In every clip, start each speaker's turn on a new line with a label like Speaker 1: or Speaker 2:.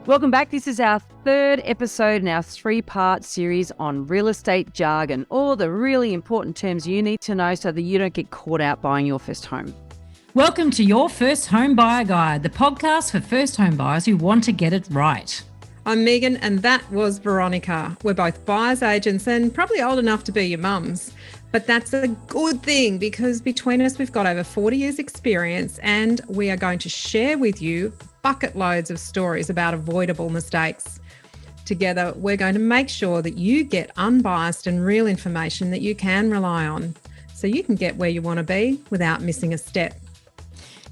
Speaker 1: Welcome back. This is our third episode in our three-part series on real estate jargon, all the really important terms you need to know so that you don't get caught out buying your first home.
Speaker 2: Welcome to Your First Home Buyer Guide, the podcast for first home buyers who want to get it right.
Speaker 3: I'm Meighan and that was Veronica. We're both buyer's agents and probably old enough to be your mums. But that's a good thing because between us, we've got over 40 years experience and we are going to share with you bucket loads of stories about avoidable mistakes. Together, we're going to make sure that you get unbiased and real information that you can rely on so you can get where you want to be without missing a step.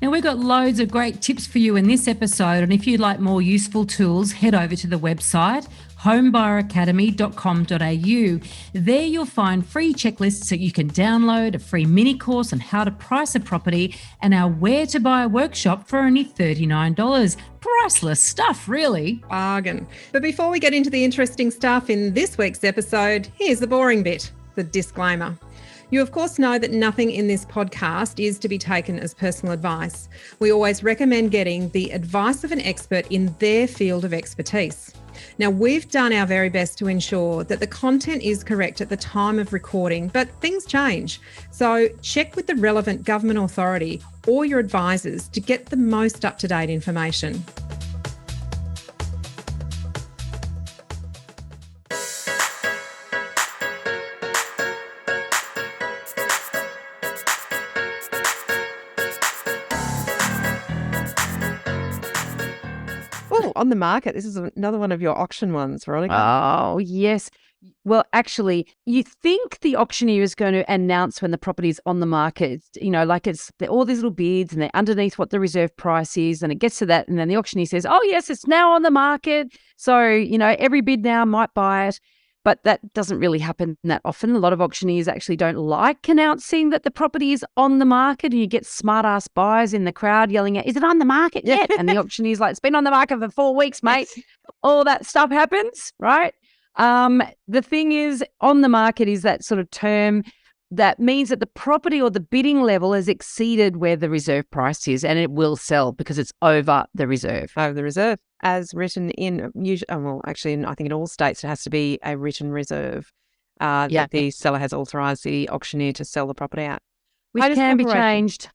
Speaker 2: Now, we've got loads of great tips for you in this episode, and if you'd like more useful tools, head over to the website homebuyeracademy.com.au. There you'll find free checklists that you can download, a free mini course on how to price a property, and our Where to Buy workshop for only $39. Priceless stuff, really.
Speaker 3: Bargain. But before we get into the interesting stuff in this week's episode, here's the boring bit, the disclaimer. You, of course, know that nothing in this podcast is to be taken as personal advice. We always recommend getting the advice of an expert in their field of expertise. Now, we've done our very best to ensure that the content is correct at the time of recording, but things change. So check with the relevant government authority or your advisors to get the most up-to-date information.
Speaker 4: On the market, this is another one of your auction ones, Veronica.
Speaker 1: Oh, yes. Well, actually, you think the auctioneer is going to announce when the property is on the market, like it's all these little bids and they're underneath what the reserve price is, and it gets to that, and then the auctioneer says, oh, yes, it's now on the market. So, every bid now might buy it. But that doesn't really happen that often. A lot of auctioneers actually don't like announcing that the property is on the market, and you get smart-ass buyers in the crowd yelling out, is it on the market yet? And the auctioneer's like, it's been on the market for 4 weeks, mate. All that stuff happens, right? The thing is, on the market is that sort of term that means that the property or the bidding level has exceeded where the reserve price is, and it will sell because it's over the reserve.
Speaker 4: Over the reserve, as written in, I think in all states it has to be a written reserve that the seller has authorised the auctioneer to sell the property at.
Speaker 1: Which can be changed.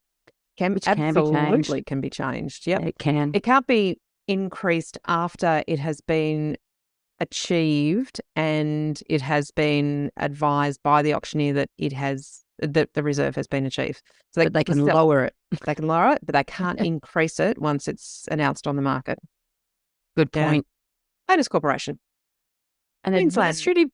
Speaker 4: Absolutely can be changed. Yep.
Speaker 1: It can.
Speaker 4: It can't be increased after it has been achieved and it has been advised by the auctioneer that the reserve has been achieved.
Speaker 1: So they can lower it.
Speaker 4: They can lower it, but they can't increase it once it's announced on the market.
Speaker 1: Good point.
Speaker 4: Owners Corporation.
Speaker 1: And administrative.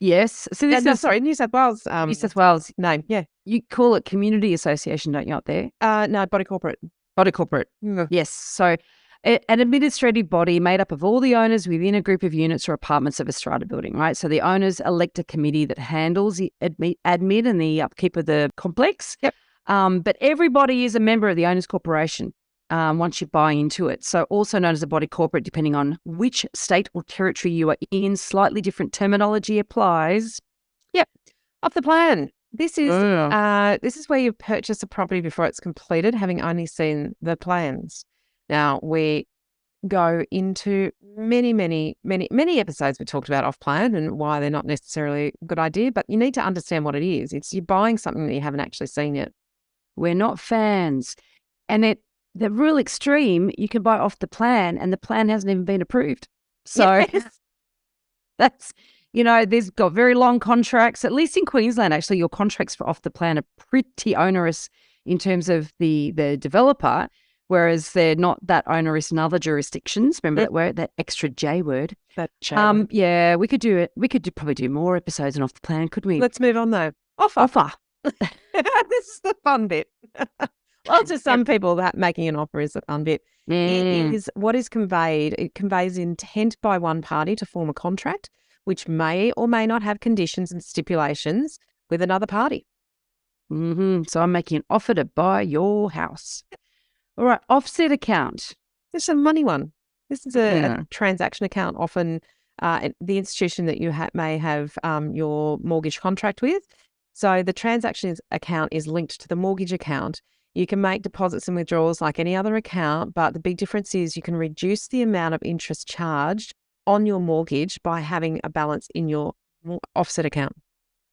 Speaker 1: Yes. So this is
Speaker 4: New South Wales.
Speaker 1: New South Wales
Speaker 4: name. Yeah.
Speaker 1: You call it Community Association, don't you, up there?
Speaker 4: No, Body Corporate.
Speaker 1: Body Corporate. Yes. So an administrative body made up of all the owners within a group of units or apartments of a strata building, right? So the owners elect a committee that handles the admin and the upkeep of the complex.
Speaker 4: Yep.
Speaker 1: But everybody is a member of the Owners Corporation once you buy into it. So also known as a body corporate, depending on which state or territory you are in, slightly different terminology applies.
Speaker 4: Yep. Off the plan. This is where you purchase a property before it's completed, having only seen the plans. Now, we go into many episodes we talked about off-plan and why they're not necessarily a good idea, but you need to understand what it is. It's you're buying something that you haven't actually seen yet.
Speaker 1: We're not fans. And the real extreme, you can buy off the plan and the plan hasn't even been approved. So that's, there's got very long contracts, at least in Queensland, actually, your contracts for off the plan are pretty onerous in terms of the developer. Whereas they're not that onerous in other jurisdictions. Remember that word, that extra J word.
Speaker 4: That J word.
Speaker 1: Yeah, we could do it. We could probably do more episodes on off the plan, couldn't we?
Speaker 4: Let's move on though. Offer. This is the fun bit. Well, to some people, that making an offer is the fun bit. It is what is conveyed. It conveys intent by one party to form a contract, which may or may not have conditions and stipulations with another party.
Speaker 1: So I'm making an offer to buy your house. All right, offset account.
Speaker 4: This is a money one. This is a transaction account, often the institution that you may have your mortgage contract with. So the transaction account is linked to the mortgage account You can make deposits and withdrawals like any other account, but the big difference is you can reduce the amount of interest charged on your mortgage by having a balance in your offset account.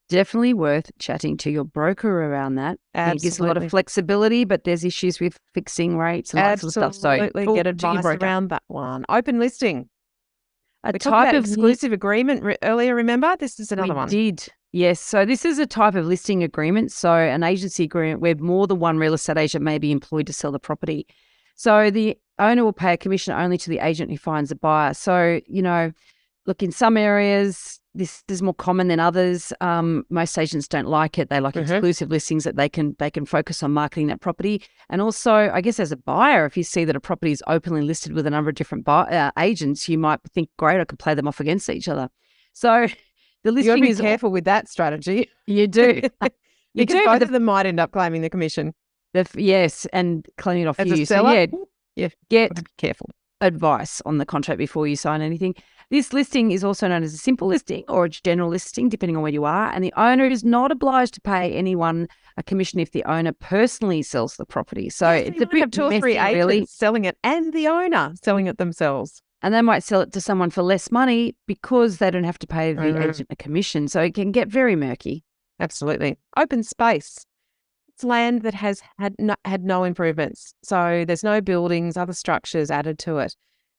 Speaker 1: Definitely worth chatting to your broker around that.
Speaker 4: Absolutely.
Speaker 1: It gives a lot of flexibility, but there's issues with fixing rates and that sort of stuff. So
Speaker 4: get advice around that one. Open listing.
Speaker 1: A
Speaker 4: we
Speaker 1: type
Speaker 4: talked about
Speaker 1: of
Speaker 4: exclusive agreement earlier, remember? This is another one.
Speaker 1: We did. Yes. So this is a type of listing agreement. So an agency agreement where more than one real estate agent may be employed to sell the property. So the owner will pay a commission only to the agent who finds a buyer. So, look, in some areas, this is more common than others. Most agents don't like it. They like exclusive listings that they can focus on marketing that property. And also, I guess as a buyer, if you see that a property is openly listed with a number of different agents, you might think, great, I could play them off against each other. So the listing
Speaker 4: is careful with that strategy.
Speaker 1: You do.
Speaker 4: Because both of them might end up claiming the commission.
Speaker 1: Yes, and claiming it off
Speaker 4: as
Speaker 1: you.
Speaker 4: A seller,
Speaker 1: so get
Speaker 4: careful.
Speaker 1: Advice on the contract before you sign anything. This listing is also known as a simple listing or a general listing, depending on where you are, and the owner is not obliged to pay anyone a commission if the owner personally sells the property. So it's a bit
Speaker 4: have two or three agents really selling it and the owner selling it themselves.
Speaker 1: And they might sell it to someone for less money because they don't have to pay the agent a commission. So it can get very murky.
Speaker 4: Absolutely. Open space. It's land that has had no improvements. So there's no buildings, other structures added to it.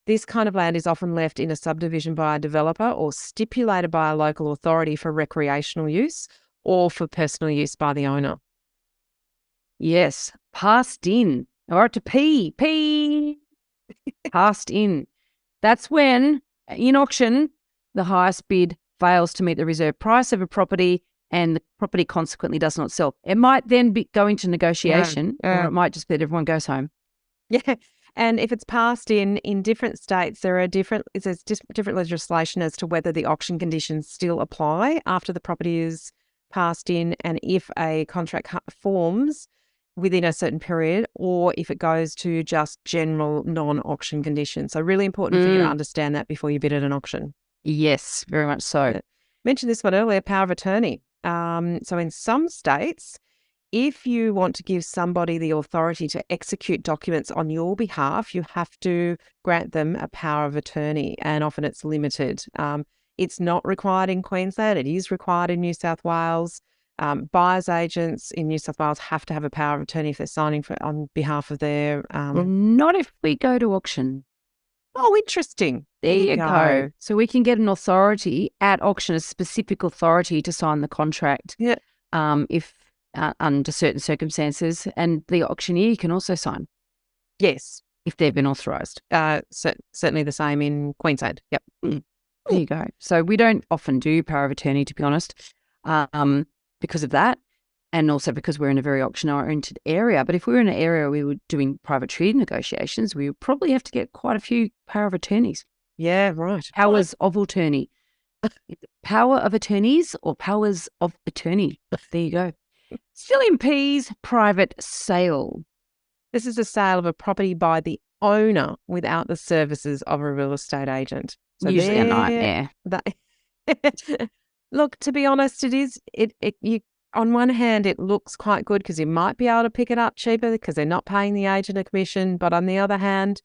Speaker 4: This kind of land is often left in a subdivision by a developer or stipulated by a local authority for recreational use or for personal use by the owner.
Speaker 1: Yes. Passed in. Or to P. Passed in. That's when, in auction, the highest bid fails to meet the reserve price of a property and the property consequently does not sell. It might then go into negotiation or it might just be that everyone goes home.
Speaker 4: Yeah. And if it's passed in different states, there's different legislation as to whether the auction conditions still apply after the property is passed in and if a contract forms within a certain period or if it goes to just general non-auction conditions. So really important for you to understand that before you bid at an auction.
Speaker 1: Yes, very much so.
Speaker 4: I mentioned this one earlier, power of attorney. So in some states, if you want to give somebody the authority to execute documents on your behalf, you have to grant them a power of attorney, and often it's limited. It's not required in Queensland. It is required in New South Wales. Buyers agents in New South Wales have to have a power of attorney if they're signing on behalf of their...
Speaker 1: Well, not if we go to auction.
Speaker 4: Oh, interesting.
Speaker 1: There you go. So we can get an authority at auction, a specific authority to sign the contract.
Speaker 4: Yeah.
Speaker 1: If under certain circumstances, and the auctioneer can also sign.
Speaker 4: Yes.
Speaker 1: If they've been authorised.
Speaker 4: Certainly the same in Queensland. Yep.
Speaker 1: There you go. So we don't often do power of attorney, to be honest, because of that, and also because we're in a very auction-oriented area. But if we were in an area where we were doing private treaty negotiations, we would probably have to get quite a few power of attorneys.
Speaker 4: Yeah, right.
Speaker 1: Powers of attorney. Power of attorneys or powers of attorney. There you go. Still in P's, private sale.
Speaker 4: This is a sale of a property by the owner without the services of a real estate agent.
Speaker 1: So usually a nightmare.
Speaker 4: Look, to be honest, it is. On one hand, it looks quite good because you might be able to pick it up cheaper because they're not paying the agent a commission. But on the other hand,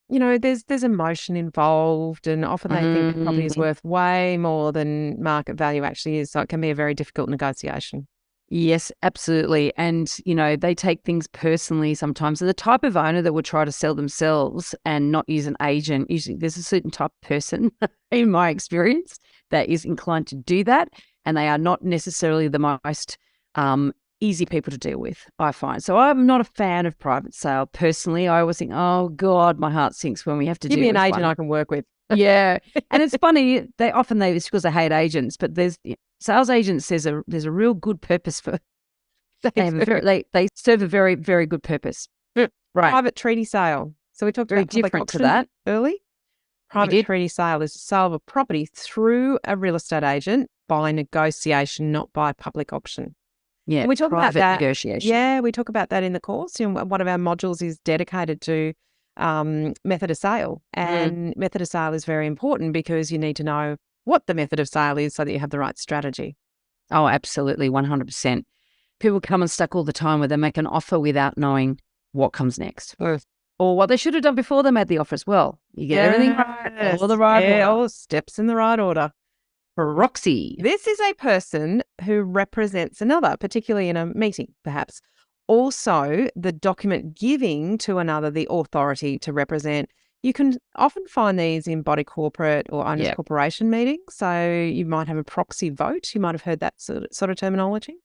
Speaker 4: there's emotion involved, and often they think the property is worth way more than market value actually is. So it can be a very difficult negotiation.
Speaker 1: Yes, absolutely. And, they take things personally sometimes. So the type of owner that would try to sell themselves and not use an agent, usually there's a certain type of person, in my experience, that is inclined to do that. And they are not necessarily the most easy people to deal with, I find. So I'm not a fan of private sale. Personally, I always think, oh, God, my heart sinks when we have to
Speaker 4: give
Speaker 1: deal
Speaker 4: me an
Speaker 1: with
Speaker 4: agent
Speaker 1: one.
Speaker 4: I can work with.
Speaker 1: Yeah. And it's funny, it's because they hate agents, but sales agents, there's a real good purpose for. They serve a very, very good purpose.
Speaker 4: Right.
Speaker 1: Private
Speaker 4: treaty sale. So we talked
Speaker 1: very
Speaker 4: about
Speaker 1: different to that
Speaker 4: early. Private treaty sale is the sale of a property through a real estate agent by negotiation, not by public auction.
Speaker 1: Yeah,
Speaker 4: and we talk about that.
Speaker 1: Negotiation.
Speaker 4: Yeah, we talk about that in the course. One of our modules is dedicated to method of sale, and method of sale is very important because you need to know what the method of sale is so that you have the right strategy.
Speaker 1: Oh, absolutely, 100%. People come unstuck all the time where they make an offer without knowing what comes next.
Speaker 4: Mm.
Speaker 1: Or what they should have done before they made the offer as well. You get everything right, all the right order.
Speaker 4: All steps in the right order.
Speaker 1: Proxy.
Speaker 4: This is a person who represents another, particularly in a meeting, perhaps. Also, the document giving to another the authority to represent. You can often find these in body corporate or owners corporation meetings. So you might have a proxy vote. You might have heard that sort of terminology.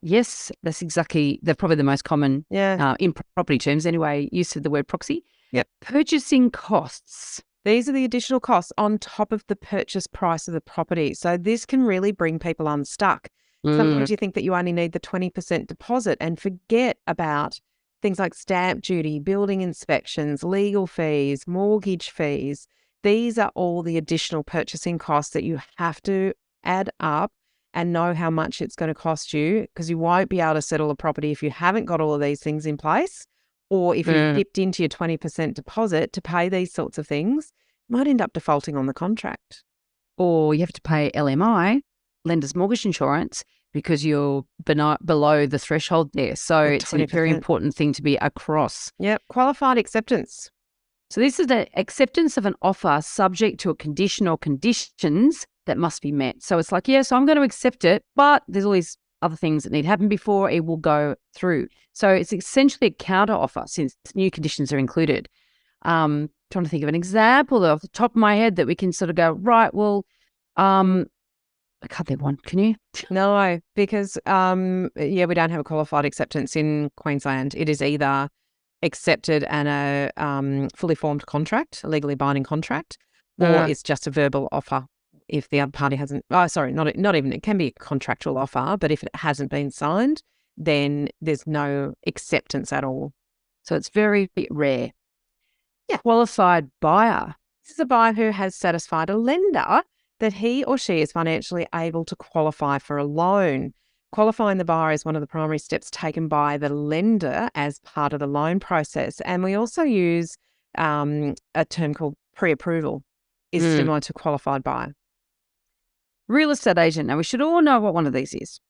Speaker 1: Yes, that's exactly, they're probably the most common in property terms anyway, use of the word proxy.
Speaker 4: Yep.
Speaker 1: Purchasing costs.
Speaker 4: These are the additional costs on top of the purchase price of the property. So this can really bring people unstuck. Sometimes you think that you only need the 20% deposit and forget about things like stamp duty, building inspections, legal fees, mortgage fees. These are all the additional purchasing costs that you have to add up and know how much it's going to cost you, because you won't be able to settle a property if you haven't got all of these things in place, or if you've dipped into your 20% deposit to pay these sorts of things, you might end up defaulting on the contract.
Speaker 1: Or you have to pay LMI, lender's mortgage insurance, because you're below the threshold there. So it's a very important thing to be across.
Speaker 4: Yep. Qualified acceptance.
Speaker 1: So this is the acceptance of an offer subject to a condition or conditions that must be met. So it's like, yes, I'm going to accept it, but there's all these other things that need to happen before it will go through. So it's essentially a counter offer since new conditions are included. Trying to think of an example off the top of my head that we can sort of go, right, well, I can't think one. Can you?
Speaker 4: No, because, we don't have a qualified acceptance in Queensland. It is either accepted and a fully formed contract, a legally binding contract, or it's just a verbal offer. If the other party hasn't, not even, it can be a contractual offer, but if it hasn't been signed, then there's no acceptance at all.
Speaker 1: So it's very rare.
Speaker 4: Yeah.
Speaker 1: Qualified buyer.
Speaker 4: This is a buyer who has satisfied a lender that he or she is financially able to qualify for a loan. Qualifying the buyer is one of the primary steps taken by the lender as part of the loan process. And we also use a term called pre-approval, is similar to qualified buyer.
Speaker 1: Real estate agent. Now, we should all know what one of these is.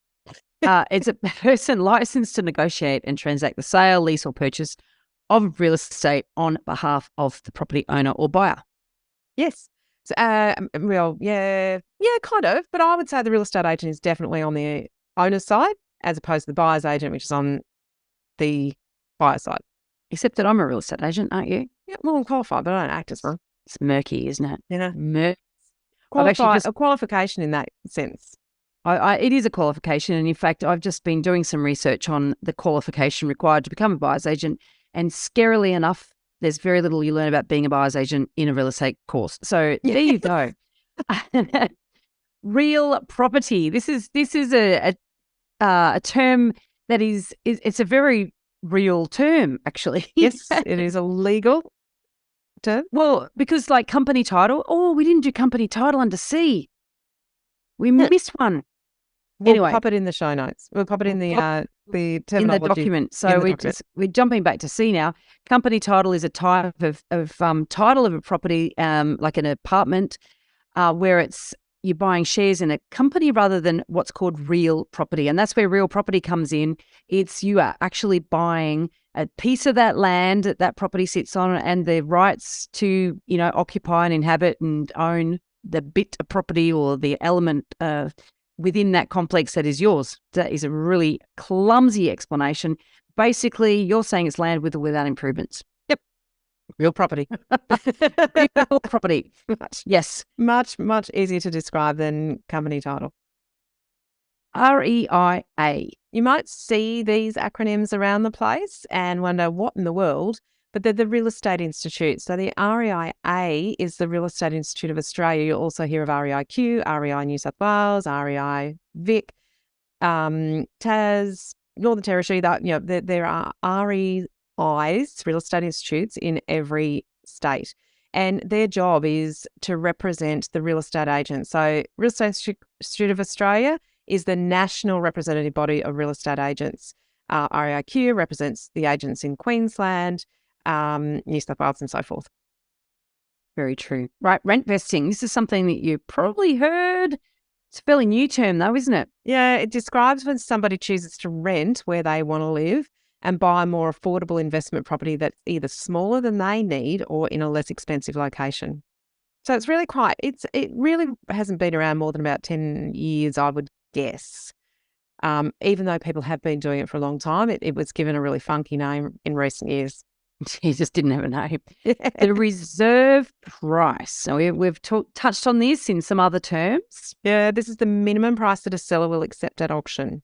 Speaker 1: It's a person licensed to negotiate and transact the sale, lease or purchase of real estate on behalf of the property owner or buyer.
Speaker 4: Yes. So, kind of. But I would say the real estate agent is definitely on the owner's side as opposed to the buyer's agent, which is on the buyer's side.
Speaker 1: Except that I'm a real estate agent, aren't you?
Speaker 4: Yeah, well, I'm qualified, but I don't act as one.
Speaker 1: It's murky, isn't it?
Speaker 4: You know,
Speaker 1: a
Speaker 4: qualification in that sense.
Speaker 1: It is a qualification. And in fact, I've just been doing some research on the qualification required to become a buyer's agent. And scarily enough, there's very little you learn about being a buyer's agent in a real estate course. So there you go. Real property. This is a term that is it's a very real term, actually.
Speaker 4: Yes, it is a legal term.
Speaker 1: Well, because like company title, we didn't do company title under C. We missed one.
Speaker 4: We'll pop it in the show notes. We'll pop it in the terminology.
Speaker 1: In the document. So we're jumping back to C now. Company title is a type of title of a property, like an apartment, where you're buying shares in a company rather than what's called real property. And that's where real property comes in. You are actually buying a piece of that land that property sits on and the rights to, occupy and inhabit and own the bit of property or the element within that complex that is yours. That is a really clumsy explanation. Basically, you're saying it's land with or without improvements.
Speaker 4: Yep. Real property.
Speaker 1: Real property. Yes.
Speaker 4: Much, much easier to describe than company title.
Speaker 1: REIA.
Speaker 4: You might see these acronyms around the place and wonder what in the world, but they're the Real Estate Institute. So the REIA is the Real Estate Institute of Australia. You'll also hear of REIQ, REI New South Wales, REI Vic, Tas, Northern Territory. There are REIs, Real Estate Institutes, in every state. And their job is to represent the real estate agent. So Real Estate Institute of Australia is the national representative body of real estate agents. REIQ represents the agents in Queensland, New South Wales and so forth.
Speaker 1: Very true. Right, rent vesting. This is something that you probably heard It's a fairly new term though, isn't it?
Speaker 4: Yeah, it describes when somebody chooses to rent where they want to live and buy a more affordable investment property that's either smaller than they need or in a less expensive location. So it's really it really hasn't been around more than about 10 years, I would guess. Even though people have been doing it for a long time, it was given a really funky name in recent years.
Speaker 1: He just didn't have a name. The reserve price. So we've touched on this in some other terms.
Speaker 4: Yeah, this is the minimum price that a seller will accept at auction.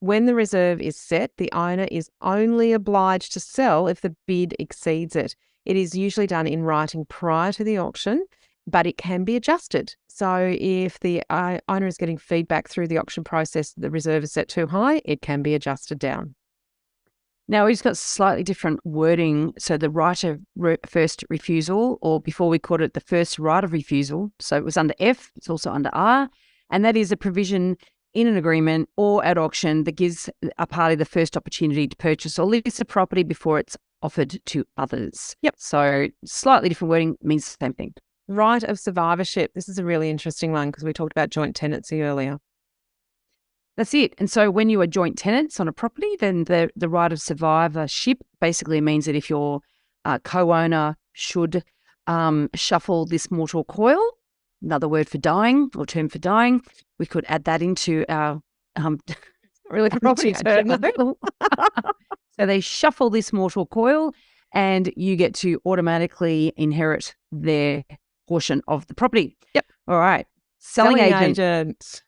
Speaker 4: When the reserve is set, the owner is only obliged to sell if the bid exceeds it. It is usually done in writing prior to the auction, but it can be adjusted. So if the owner is getting feedback through the auction process that the reserve is set too high, it can be adjusted down.
Speaker 1: Now, we've got slightly different wording. So the right of first refusal, or before we called it the first right of refusal. So it was under F, it's also under R. And that is a provision in an agreement or at auction that gives a party the first opportunity to purchase or list a property before it's offered to others.
Speaker 4: Yep.
Speaker 1: So slightly different wording means the same thing.
Speaker 4: Right of survivorship. This is a really interesting one because we talked about joint tenancy earlier.
Speaker 1: That's it. And so when you are joint tenants on a property, then the right of survivorship basically means that if your co-owner should shuffle this mortal coil, another word for dying or term for dying, we could add that into our
Speaker 4: really property term.
Speaker 1: So they shuffle this mortal coil and you get to automatically inherit their portion of the property.
Speaker 4: Yep.
Speaker 1: All right. Selling agent.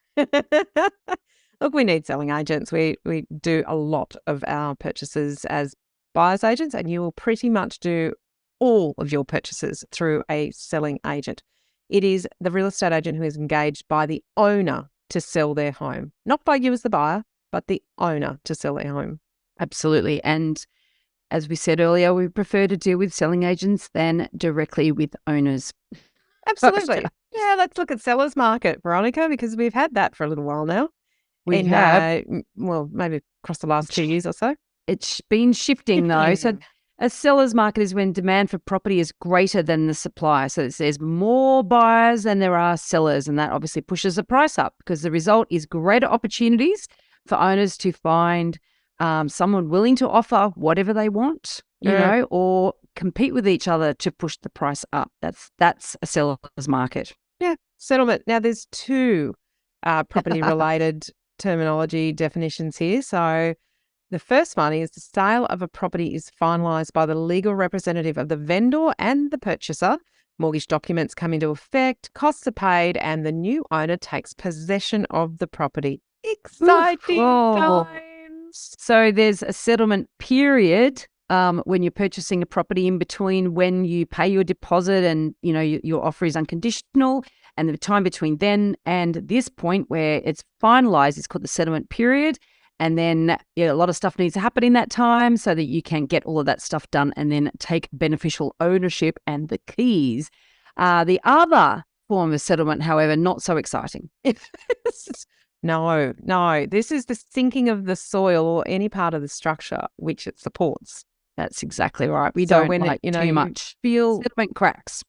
Speaker 4: Look, we need selling agents. We do a lot of our purchases as buyer's agents, and you will pretty much do all of your purchases through a selling agent. It is the real estate agent who is engaged by the owner to sell their home, not by you as the buyer, but the owner to sell their home.
Speaker 1: Absolutely. And as we said earlier, we prefer to deal with selling agents than directly with owners.
Speaker 4: Absolutely. Yeah, let's look at seller's market, Veronica, because we've had that for a little while now.
Speaker 1: We have.
Speaker 4: Well, maybe across the last 2 years or so.
Speaker 1: It's been shifting though. So a seller's market is when demand for property is greater than the supply. So there's more buyers than there are sellers, and that obviously pushes the price up because the result is greater opportunities for owners to find someone willing to offer whatever they want, you know, or compete with each other to push the price up. That's a seller's market.
Speaker 4: Yeah, settlement. Now there's two property-related terminology definitions here. So the first one is the sale of a property is finalised by the legal representative of the vendor and the purchaser. Mortgage documents come into effect, costs are paid, and the new owner takes possession of the property. Exciting times.
Speaker 1: So there's a settlement period when you're purchasing a property in between when you pay your deposit and, you know, your offer is unconditional, and the time between then and this point where it's finalised is called the settlement period. And then a lot of stuff needs to happen in that time so that you can get all of that stuff done and then take beneficial ownership and the keys. The other form of settlement, however, not so exciting.
Speaker 4: No. This is the sinking of the soil or any part of the structure which it supports.
Speaker 1: That's exactly right. We don't like too much.
Speaker 4: Feel
Speaker 1: settlement cracks,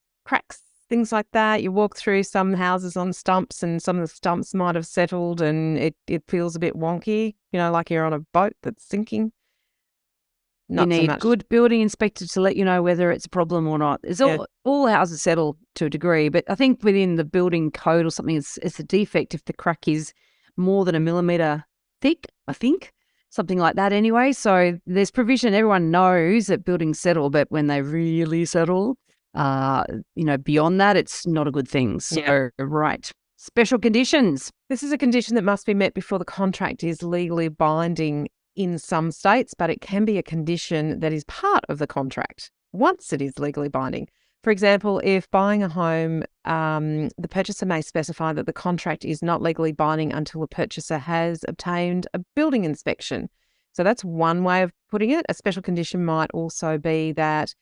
Speaker 4: things like that. You walk through some houses on stumps and some of the stumps might have settled and it feels a bit wonky, you know, like you're on a boat that's sinking.
Speaker 1: You need good building inspector to let you know whether it's a problem or not. It's all houses settle to a degree, but I think within the building code or something, it's a defect if the crack is more than 1 millimetre thick, I think. Something like that anyway. So there's provision. Everyone knows that buildings settle, but when they really settle, beyond that, it's not a good thing. So, right. Special conditions.
Speaker 4: This is a condition that must be met before the contract is legally binding in some states, but it can be a condition that is part of the contract once it is legally binding. For example, if buying a home, the purchaser may specify that the contract is not legally binding until the purchaser has obtained a building inspection. So that's one way of putting it. A special condition might also be that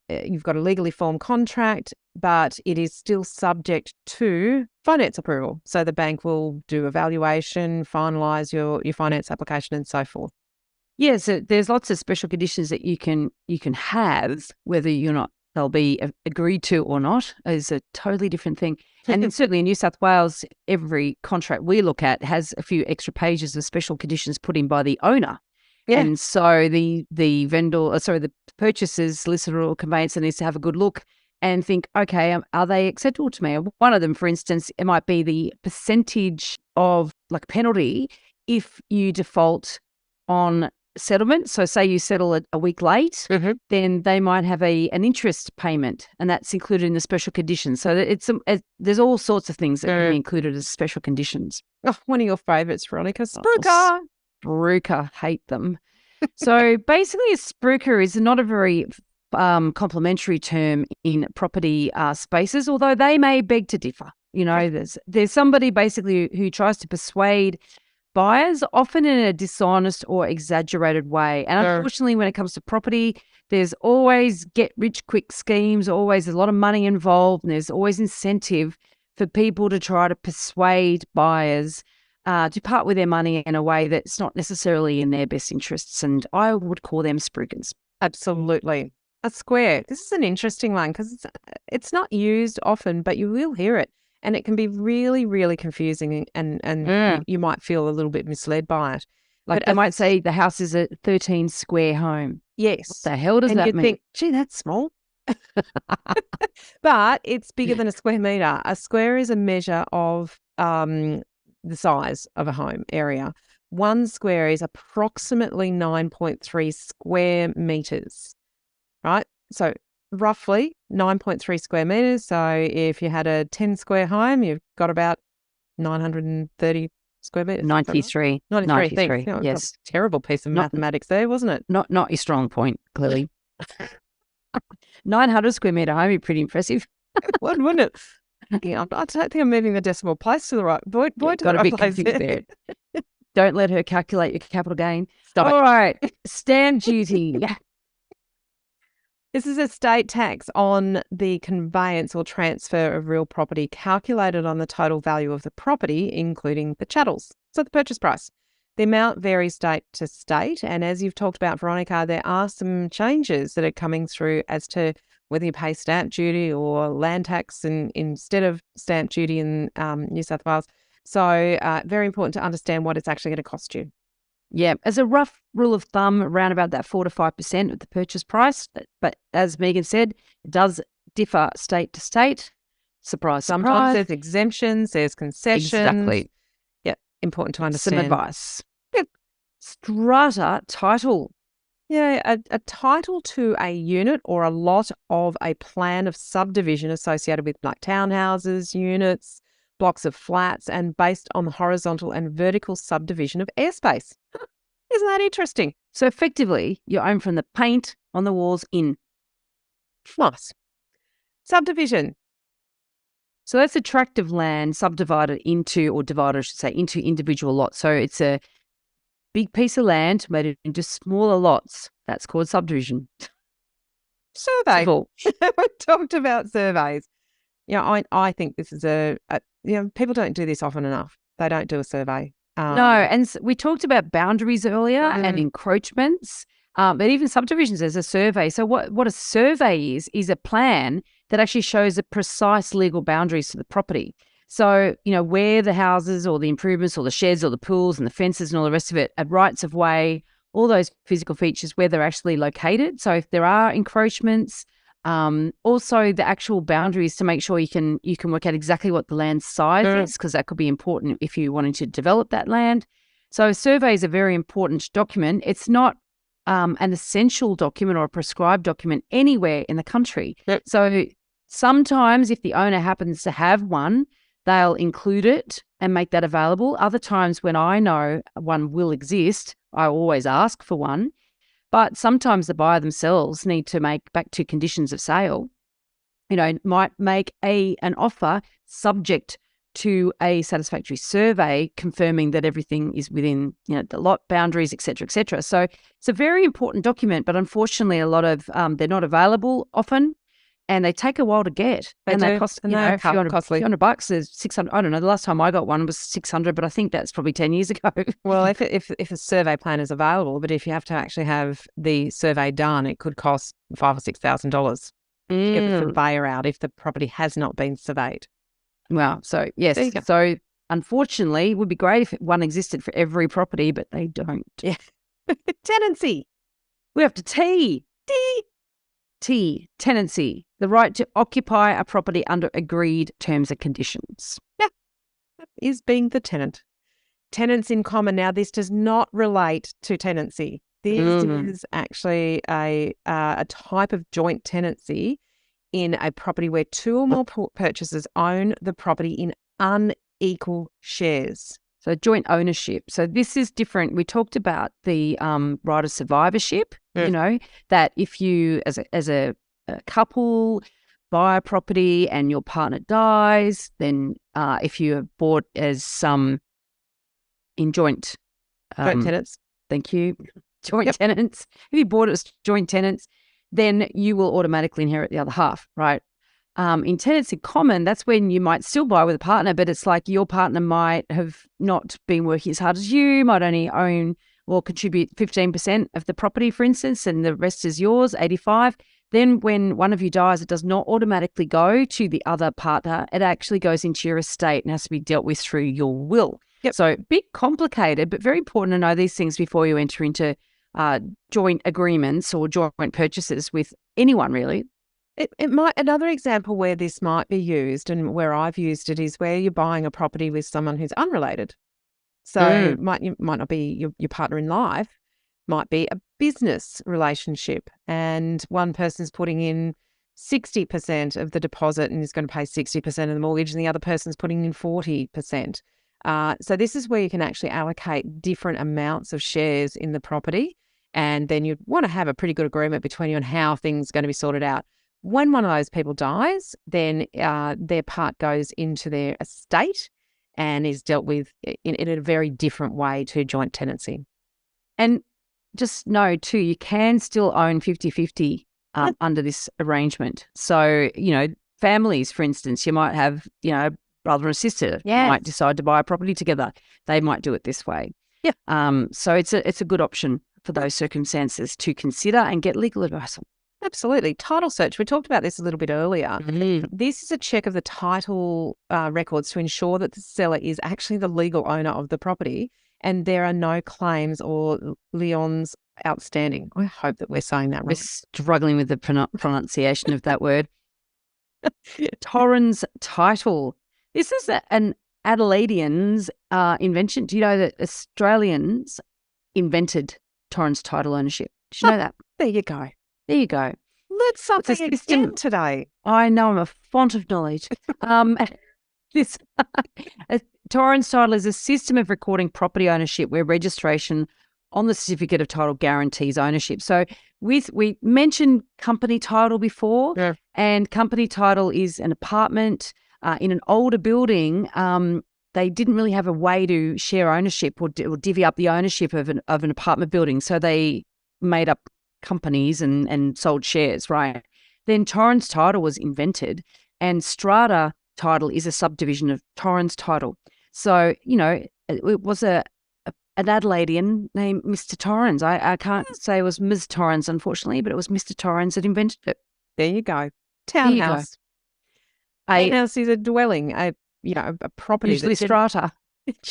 Speaker 4: you've got a legally formed contract, but it is still subject to finance approval. So the bank will do a valuation, finalise your finance application and so forth.
Speaker 1: Yeah, so there's lots of special conditions that you can have, whether you're not they'll be agreed to or not is a totally different thing. And then certainly in New South Wales, every contract we look at has a few extra pages of special conditions put in by the owner.
Speaker 4: Yeah.
Speaker 1: And so the the purchaser's solicitor or conveyancer needs to have a good look and think, okay, are they acceptable to me? One of them, for instance, it might be the percentage of like penalty if you default on settlement. So say you settle a week late, then they might have an interest payment, and that's included in the special conditions. So there's all sorts of things that can be included as special conditions.
Speaker 4: Oh, one of your favourites, Veronica, spruiker.
Speaker 1: Spruiker, hate them. So basically a spruiker is not a very complimentary term in property spaces, although they may beg to differ. You know, there's somebody basically who tries to persuade buyers, often in a dishonest or exaggerated way. And unfortunately, when it comes to property, there's always get-rich-quick schemes, always a lot of money involved, and there's always incentive for people to try to persuade buyers to part with their money in a way that's not necessarily in their best interests. And I would call them spruikers.
Speaker 4: Absolutely. A square. This is an interesting one because it's not used often, but you will hear it. And it can be really, really confusing and you might feel a little bit misled by it.
Speaker 1: Like they might say the house is a 13 square home.
Speaker 4: Yes.
Speaker 1: What the hell does that mean?
Speaker 4: Think, gee, that's small. But it's bigger than a square metre. A square is a measure of the size of a home area. 1 square is approximately 9.3 square metres, right? So roughly 9.3 square metres. So if you had a 10 square home, you've got about 930 square metres.
Speaker 1: 93.
Speaker 4: 93.
Speaker 1: Thanks. Yes.
Speaker 4: Terrible piece of mathematics there, wasn't it?
Speaker 1: Not your strong point, clearly. 900 square metre home would be pretty impressive.
Speaker 4: Wouldn't it? Yeah, I don't think I'm moving the decimal place to the right.
Speaker 1: Got a bit confused there. Don't let her calculate your capital gain.
Speaker 4: Stop
Speaker 1: All right. Stamp duty.
Speaker 4: This is estate tax on the conveyance or transfer of real property calculated on the total value of the property, including the chattels. So the purchase price. The amount varies state to state. And as you've talked about, Veronica, there are some changes that are coming through as to whether you pay stamp duty or land tax instead of stamp duty in New South Wales. So very important to understand what it's actually going to cost you.
Speaker 1: Yeah, as a rough rule of thumb, around about that 4 to 5% of the purchase price. But as Meighan said, it does differ state to state. Surprise,
Speaker 4: Sometimes there's exemptions, there's concessions.
Speaker 1: Exactly.
Speaker 4: Yeah, important to understand.
Speaker 1: Some advice. Yep. Strata title.
Speaker 4: Yeah, a title to a unit or a lot of a plan of subdivision associated with like townhouses, units, blocks of flats, and based on the horizontal and vertical subdivision of airspace. Isn't that interesting?
Speaker 1: So effectively, you own from the paint on the walls in.
Speaker 4: Nice. Subdivision.
Speaker 1: So that's a tract of land subdivided into, or divided, I should say, into individual lots. So it's a big piece of land made into smaller lots. That's called subdivision.
Speaker 4: Survey. We talked about surveys. Yeah, I think this is people don't do this often enough. They don't do a survey.
Speaker 1: No, and we talked about boundaries earlier and encroachments, but even subdivisions as a survey. So what a survey is a plan that actually shows the precise legal boundaries for the property. So, where the houses or the improvements or the sheds or the pools and the fences and all the rest of it, rights of way, all those physical features where they're actually located. So if there are encroachments, also the actual boundaries to make sure you can work out exactly what the land size is, because that could be important if you wanted to develop that land. So a survey is a very important document. It's not an essential document or a prescribed document anywhere in the country.
Speaker 4: Yep.
Speaker 1: So sometimes if the owner happens to have one, they'll include it and make that available. Other times when I know one will exist, I always ask for one. But sometimes the buyer themselves need to make, back to conditions of sale, might make an offer subject to a satisfactory survey confirming that everything is within, the lot boundaries, et cetera, et cetera. So it's a very important document, but unfortunately a lot of, they're not available often and they take a while to get. They cost, a few $100 bucks. There's 600. I don't know. The last time I got one was 600, but I think that's probably 10 years ago.
Speaker 4: Well, if a survey plan is available, but if you have to actually have the survey done, it could cost $5,000 or $6,000. to get the surveyor out if the property has not been surveyed.
Speaker 1: Well, so yes.
Speaker 4: There you go.
Speaker 1: So unfortunately, it would be great if one existed for every property, but they don't.
Speaker 4: Yeah. Tenancy.
Speaker 1: We have to tenancy, the right to occupy a property under agreed terms and conditions.
Speaker 4: Yeah, is being the tenant. Tenants in common. Now, this does not relate to tenancy. This is actually a type of joint tenancy in a property where two or more purchasers own the property in unequal shares.
Speaker 1: So joint ownership. So this is different. We talked about the right of survivorship, you know, that if you as a couple buy a property and your partner dies, then if you have bought as some in joint
Speaker 4: tenants.
Speaker 1: Thank you. Joint tenants. If you bought it as joint tenants, then you will automatically inherit the other half, right? In tenants in common, that's when you might still buy with a partner, but it's like your partner might have not been working as hard as you, might only own or contribute 15% of the property, for instance, and the rest is yours, 85. Then when one of you dies, it does not automatically go to the other partner. It actually goes into your estate and has to be dealt with through your will.
Speaker 4: Yep.
Speaker 1: So a bit complicated, but very important to know these things before you enter into joint agreements or joint purchases with anyone, really.
Speaker 4: It might, another example where this might be used and where I've used it is where you're buying a property with someone who's unrelated. So might not be your partner in life, might be a business relationship, and one person's putting in 60% of the deposit and is going to pay 60% of the mortgage, and the other person's putting in 40%. So this is where you can actually allocate different amounts of shares in the property, and then you'd want to have a pretty good agreement between you on how things are going to be sorted out. When one of those people dies, then their part goes into their estate and is dealt with in a very different way to joint tenancy.
Speaker 1: And just know too, you can still own 50-50 under this arrangement. So, you know, families, for instance, you might have, you know, brother and sister might decide to buy a property together. They might do it this way.
Speaker 4: Yeah.
Speaker 1: So it's a good option for those circumstances to consider and get legal advice on.
Speaker 4: Absolutely. Title search. We talked about this a little bit earlier. This is a check of the title records to ensure that the seller is actually the legal owner of the property and there are no claims or liens outstanding. I hope that we're saying that right.
Speaker 1: We're struggling with the pronunciation of that word. Torrens title. This is an Adelaidean's invention. Do you know that Australians invented Torrens title ownership? Did you know that?
Speaker 4: There you go.
Speaker 1: There you go.
Speaker 4: Learned something again today.
Speaker 1: I know, I'm a font of knowledge. This Torrens title is a system of recording property ownership where registration on the certificate of title guarantees ownership. So we mentioned company title before, and company title is an apartment in an older building. They didn't really have a way to share ownership or divvy up the ownership of an apartment building, so they made up companies and sold shares, right? Then Torrens title was invented, and strata title is a subdivision of Torrens title. So, you know, it was an Adelaidean named Mr. Torrens. I can't say it was Ms. Torrens, unfortunately, but it was Mr. Torrens that invented it.
Speaker 4: There you go. Townhouse. Townhouse is a dwelling, a property.
Speaker 1: Usually strata.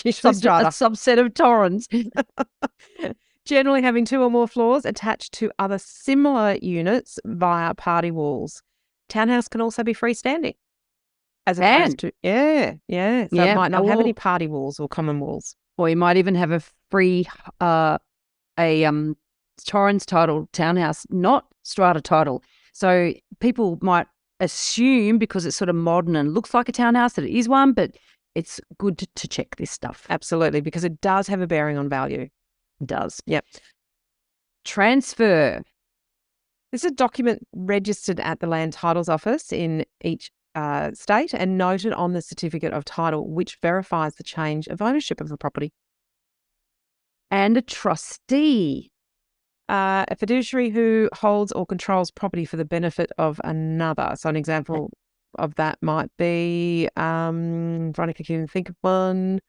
Speaker 4: Usually strata.
Speaker 1: A subset of Torrens.
Speaker 4: Generally having two or more floors attached to other similar units via party walls. Townhouse can also be freestanding. As opposed to, So it might not have any party walls or common walls.
Speaker 1: Or you might even have a free, Torrens title townhouse, not strata title. So people might assume because it's sort of modern and looks like a townhouse that it is one, but it's good to check this stuff.
Speaker 4: Absolutely, because it does have a bearing on value.
Speaker 1: It does.
Speaker 4: Yep.
Speaker 1: Transfer.
Speaker 4: This is a document registered at the Land Titles Office in each state and noted on the certificate of title, which verifies the change of ownership of the property.
Speaker 1: And a trustee.
Speaker 4: A fiduciary who holds or controls property for the benefit of another. So an example of that might be, Veronica, can you think of one?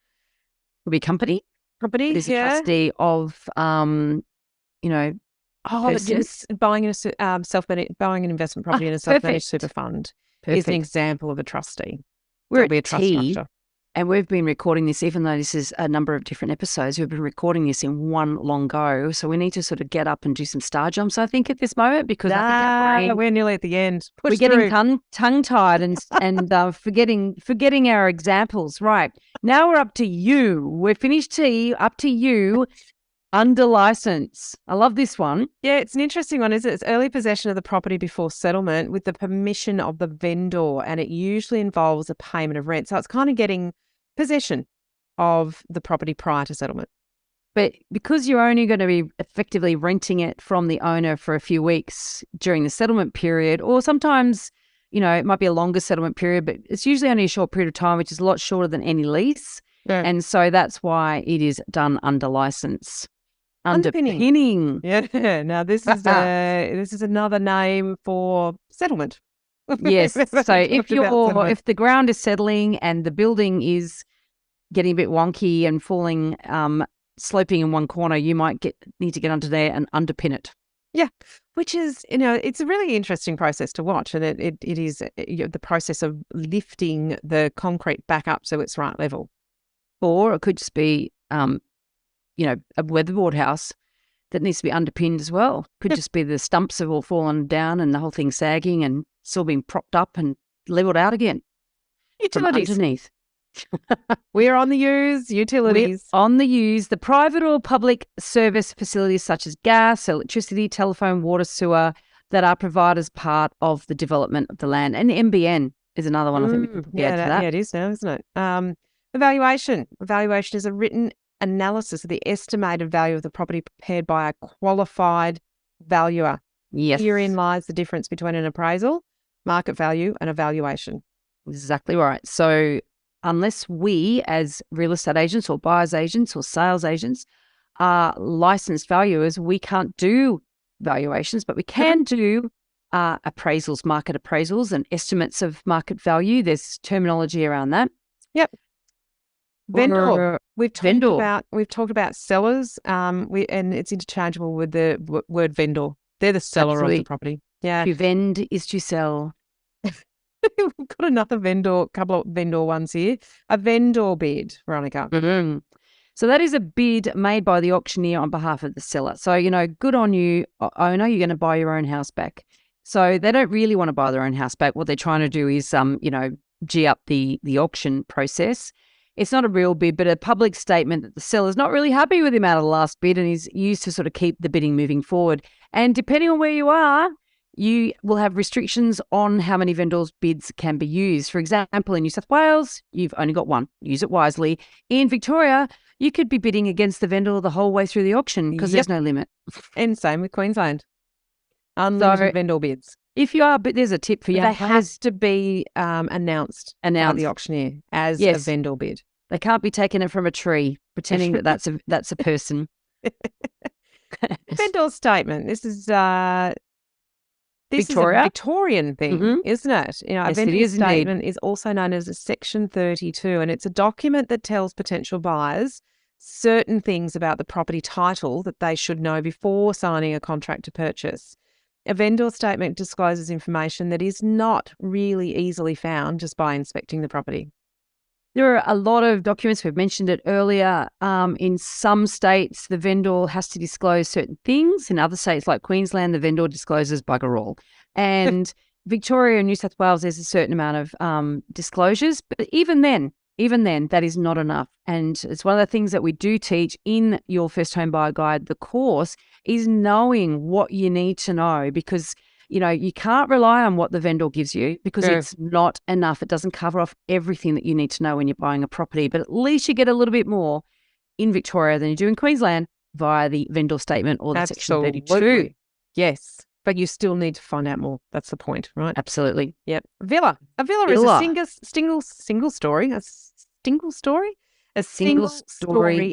Speaker 1: Would be company.
Speaker 4: Company,
Speaker 1: Is a trustee of,
Speaker 4: Oh,
Speaker 1: person.
Speaker 4: just buying buying an investment property in a self-managed super fund is an example of a trustee.
Speaker 1: We're
Speaker 4: There'll be a
Speaker 1: at
Speaker 4: trust
Speaker 1: T,
Speaker 4: structure.
Speaker 1: and we've been recording this, even though this is a number of different episodes, we've been recording this in one long go. So we need to sort of get up and do some star jumps, I think, at this moment, because I think our brain,
Speaker 4: we're nearly at the end.
Speaker 1: we're getting tongue-tied and forgetting our examples. Right. Now we're up to you. We're finished T, up to you. Under license. I love this one.
Speaker 4: Yeah, it's an interesting one, isn't it? It's early possession of the property before settlement with the permission of the vendor, and it usually involves a payment of rent. So it's kind of getting possession of the property prior to settlement.
Speaker 1: But because you're only going to be effectively renting it from the owner for a few weeks during the settlement period, or sometimes, it might be a longer settlement period, but it's usually only a short period of time, which is a lot shorter than any lease.
Speaker 4: Yeah.
Speaker 1: And so that's why it is done under license.
Speaker 4: Underpinning. Yeah. Now this is another name for settlement.
Speaker 1: Yes. So if the ground is settling and the building is getting a bit wonky and falling, sloping in one corner, you might need to get under there and underpin it.
Speaker 4: Yeah, which is, it's a really interesting process to watch, and it is the process of lifting the concrete back up so it's right level.
Speaker 1: Or it could just be, a weatherboard house that needs to be underpinned as well. Could just be the stumps have all fallen down and the whole thing sagging and still being propped up and leveled out again.
Speaker 4: Utilities.
Speaker 1: Underneath.
Speaker 4: We're on the utilities.
Speaker 1: We're on the private or public service facilities such as gas, electricity, telephone, water, sewer that are provided as part of the development of the land. And NBN is another one I think we can add to that.
Speaker 4: Yeah, it is now, isn't it? Evaluation. Evaluation is a written analysis of the estimated value of the property prepared by a qualified valuer.
Speaker 1: Yes.
Speaker 4: Herein lies the difference between an appraisal, market value, and a valuation.
Speaker 1: Exactly right. So unless we as real estate agents or buyer's agents or sales agents are licensed valuers, we can't do valuations, but we can do appraisals, market appraisals and estimates of market value. There's terminology around that.
Speaker 4: Yep. Vendor. We've talked about sellers. And it's interchangeable with the word vendor. They're the seller of the property. Yeah.
Speaker 1: To vend is to sell.
Speaker 4: We've got couple of vendor ones here. A vendor bid, Veronica.
Speaker 1: Mm-hmm. So that is a bid made by the auctioneer on behalf of the seller. So, good on you, owner. You're going to buy your own house back. So they don't really want to buy their own house back. What they're trying to do is, gee up the auction process. It's not a real bid, but a public statement that the seller's not really happy with him out of the last bid and is used to sort of keep the bidding moving forward. And depending on where you are, you will have restrictions on how many vendors' bids can be used. For example, in New South Wales, you've only got one. Use it wisely. In Victoria, you could be bidding against the vendor the whole way through the auction because there's no limit.
Speaker 4: And same with Queensland. Unlimited vendor bids.
Speaker 1: If you are, but there's a tip for you.
Speaker 4: They have to be announced by the auctioneer as a vendor bid.
Speaker 1: They can't be taking it from a tree, pretending that that's a person.
Speaker 4: Vendor statement. This is
Speaker 1: Victoria?
Speaker 4: Is a Victorian thing, isn't it? A vendor statement is also known as a Section 32, and it's a document that tells potential buyers certain things about the property title that they should know before signing a contract to purchase. A vendor statement discloses information that is not really easily found just by inspecting the property.
Speaker 1: There are a lot of documents. We've mentioned it earlier. In some states, the vendor has to disclose certain things. In other states like Queensland, the vendor discloses bugger all. And Victoria and New South Wales, there's a certain amount of disclosures. But even then, that is not enough. And it's one of the things that we do teach in your First Home Buyer Guide, the course, is knowing what you need to know because you can't rely on what the vendor gives you because it's not enough. It doesn't cover off everything that you need to know when you're buying a property, but at least you get a little bit more in Victoria than you do in Queensland via the vendor statement or the Section 32.
Speaker 4: Yes, but you still need to find out more. That's the point, right?
Speaker 1: Absolutely.
Speaker 4: Yep. Villa. A villa is a single story. A single story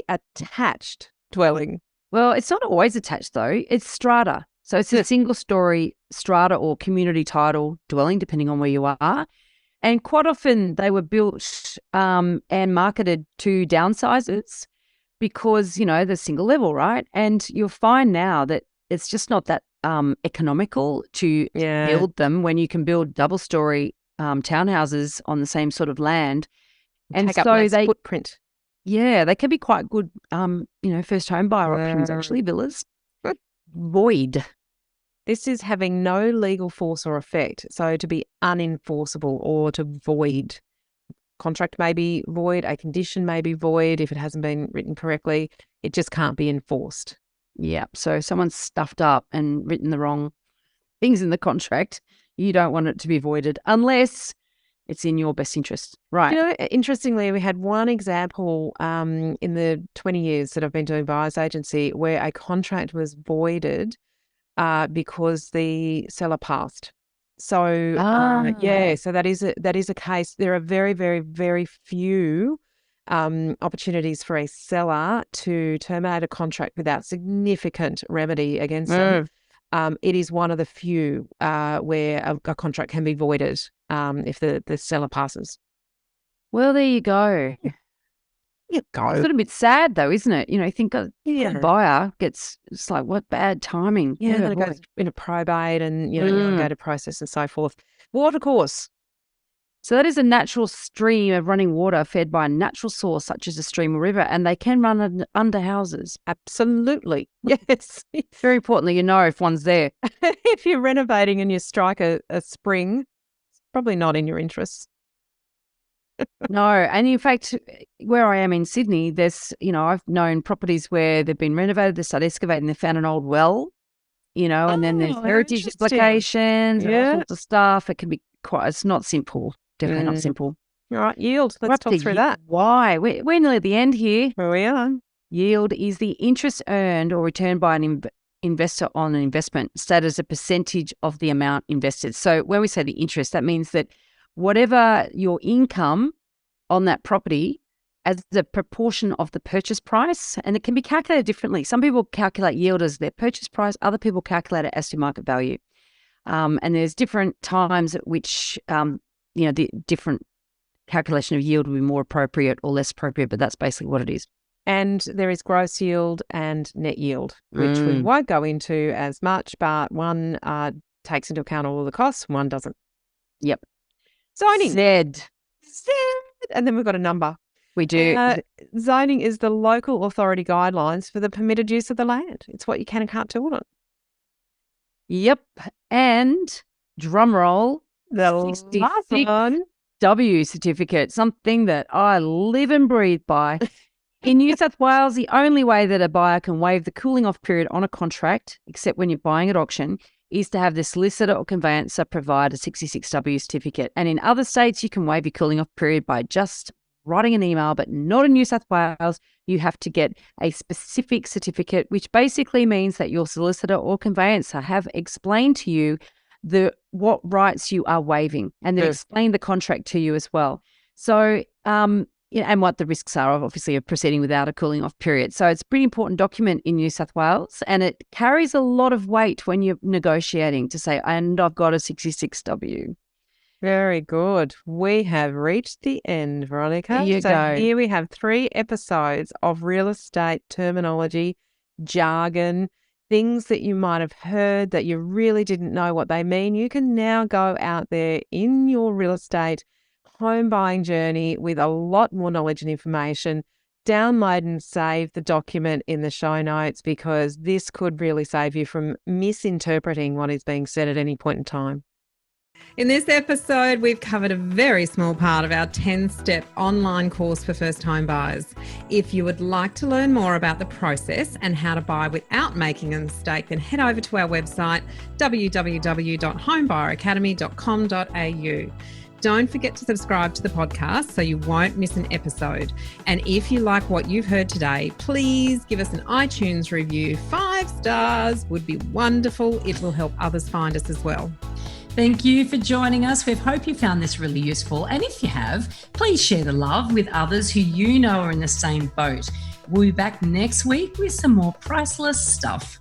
Speaker 4: attached dwelling.
Speaker 1: Well, it's not always attached though. It's strata. So it's a single story strata or community title dwelling, depending on where you are. And quite often they were built and marketed to downsizers because, they're single level, right? And you'll find now that it's just not that economical to build them when you can build double-story townhouses on the same sort of land. And
Speaker 4: Take up
Speaker 1: so
Speaker 4: less footprint.
Speaker 1: Yeah, they can be quite good, first home buyer options, actually, villas. Void.
Speaker 4: This is having no legal force or effect. So to be unenforceable or to void. Contract may be void, a condition may be void if it hasn't been written correctly. It just can't be enforced.
Speaker 1: Yeah, so if someone's stuffed up and written the wrong things in the contract, you don't want it to be voided unless it's in your best interest. Right.
Speaker 4: You know, interestingly, we had one example in the 20 years that I've been doing buyer's agency where a contract was voided because the seller passed. So, so that is a case. There are very, very, very few opportunities for a seller to terminate a contract without significant remedy against them. It is one of the few where a contract can be voided if the seller passes.
Speaker 1: Well, there you go.
Speaker 4: You go.
Speaker 1: It's a little bit sad, though, isn't it? You know, you think a buyer gets, it's like, what bad timing.
Speaker 4: Yeah, then it goes into probate and, you go to process and so forth. Water course.
Speaker 1: So that is a natural stream of running water fed by a natural source such as a stream or river, and they can run under houses.
Speaker 4: Absolutely. Yes.
Speaker 1: Very importantly, you know if one's there.
Speaker 4: If you're renovating and you strike a spring, it's probably not in your interests.
Speaker 1: No, and in fact, where I am in Sydney, there's, I've known properties where they've been renovated, they start excavating, they found an old well, and then there's heritage implications and all sorts of stuff. It can be it's not simple. Definitely not simple.
Speaker 4: All right, yield. Let's talk through that.
Speaker 1: Why? We're nearly at the end here.
Speaker 4: Where we are.
Speaker 1: Yield is the interest earned or returned by an investor on an investment, stated as a percentage of the amount invested. So when we say the interest, that means that whatever your income on that property as the proportion of the purchase price, and it can be calculated differently. Some people calculate yield as their purchase price, other people calculate it as to market value. And there's different times at which, the different calculation of yield will be more appropriate or less appropriate, but that's basically what it is.
Speaker 4: And there is gross yield and net yield, which we won't go into as much, but one takes into account all of the costs, one doesn't.
Speaker 1: Yep.
Speaker 4: Zoning.
Speaker 1: Z.
Speaker 4: And then we've got a number.
Speaker 1: We do.
Speaker 4: Zoning is the local authority guidelines for the permitted use of the land. It's what you can and can't do on it.
Speaker 1: Yep. And drum roll,
Speaker 4: the last one.
Speaker 1: W certificate, something that I live and breathe by. In New South Wales, the only way that a buyer can waive the cooling off period on a contract, except when you're buying at auction, is to have the solicitor or conveyancer provide a 66W certificate. And in other states, you can waive your cooling off period by just writing an email, but not in New South Wales. You have to get a specific certificate, which basically means that your solicitor or conveyancer have explained to you what rights you are waiving, and they've explained the contract to you as well. So, and what the risks are of proceeding without a cooling off period. So it's a pretty important document in New South Wales, and it carries a lot of weight when you're negotiating to say, and I've got a 66W.
Speaker 4: Very good. We have reached the end, Veronica.
Speaker 1: There you go.
Speaker 4: Here we have 3 episodes of real estate terminology, jargon, things that you might have heard that you really didn't know what they mean. You can now go out there in your real estate home buying journey with a lot more knowledge and information. Download and save the document in the show notes, because this could really save you from misinterpreting what is being said at any point in time.
Speaker 3: In this episode, we've covered a very small part of our 10-step online course for first-time buyers. If you would like to learn more about the process and how to buy without making a mistake, then head over to our website, www.homebuyeracademy.com.au. Don't forget to subscribe to the podcast so you won't miss an episode. And if you like what you've heard today, please give us an iTunes review. 5 stars would be wonderful. It will help others find us as well.
Speaker 2: Thank you for joining us. We hope you found this really useful. And if you have, please share the love with others who you know are in the same boat. We'll be back next week with some more priceless stuff.